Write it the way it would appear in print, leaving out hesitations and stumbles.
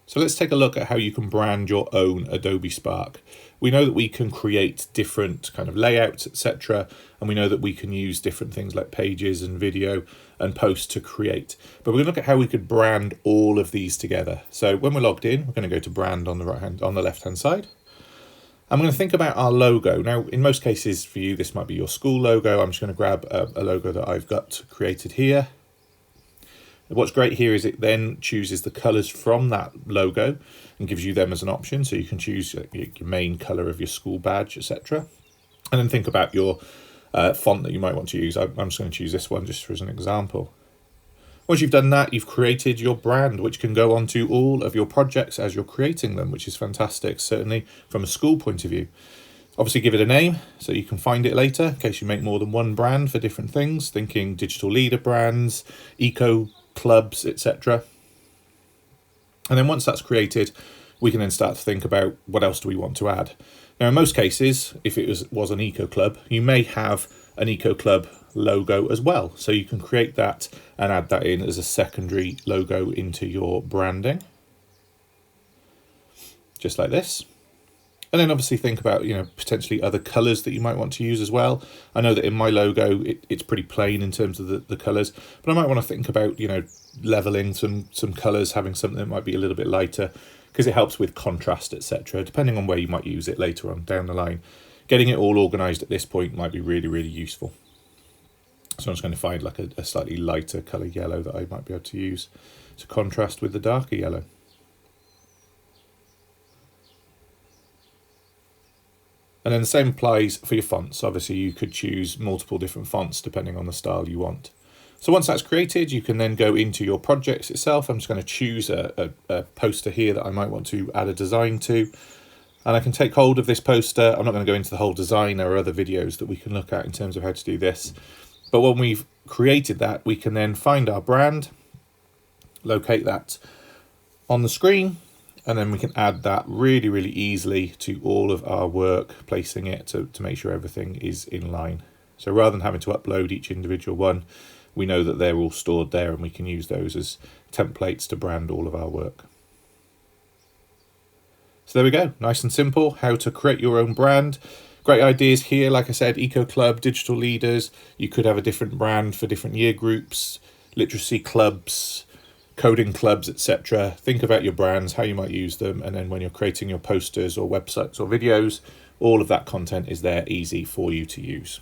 So let's take a look at how you can brand your own Adobe Spark. We know that we can create different kind of layouts, etc. And we know that we can use different things like pages and video and posts to create. But we're going to look at how we could brand all of these together. So when we're logged in, we're going to go to brand on the left-hand side. I'm going to think about our logo. Now, in most cases for you, this might be your school logo. I'm just going to grab a logo that I've got created here. What's great here is it then chooses the colors from that logo and gives you them as an option. So you can choose your main color of your school badge, etc. And then think about your font that you might want to use. I'm just going to choose this one just as an example. Once you've done that, you've created your brand, which can go onto all of your projects as you're creating them, which is fantastic, certainly from a school point of view. Obviously give it a name so you can find it later in case you make more than one brand for different things, thinking digital leader brands, eco clubs, etc. And then once that's created, we can then start to think about what else do we want to add. Now, in most cases, if it was an eco club, you may have an eco club logo as well. So you can create that and add that in as a secondary logo into your branding, just like this. And then obviously think about, potentially other colors that you might want to use as well. I know that in my logo, it's pretty plain in terms of the colors, but I might want to think about, leveling some colors, having something that might be a little bit lighter because it helps with contrast, etc. Depending on where you might use it later on down the line. Getting it all organized at this point might be really, really useful. So I'm just going to find like a slightly lighter color yellow that I might be able to use to contrast with the darker yellow. And then the same applies for your fonts. Obviously, you could choose multiple different fonts depending on the style you want. So once that's created, you can then go into your projects itself. I'm just going to choose a poster here that I might want to add a design to. And I can take hold of this poster. I'm not going to go into the whole design. There are other videos that we can look at in terms of how to do this. But when we've created that, we can then find our brand, locate that on the screen, and then we can add that really, really easily to all of our work, placing it to make sure everything is in line. So rather than having to upload each individual one, we know that they're all stored there and we can use those as templates to brand all of our work. So there we go, nice and simple, how to create your own brand. Great ideas here, like I said, Eco Club, digital leaders. You could have a different brand for different year groups, literacy clubs, coding clubs, etc. Think about your brands, how you might use them, and then when you're creating your posters or websites or videos, all of that content is there easy for you to use.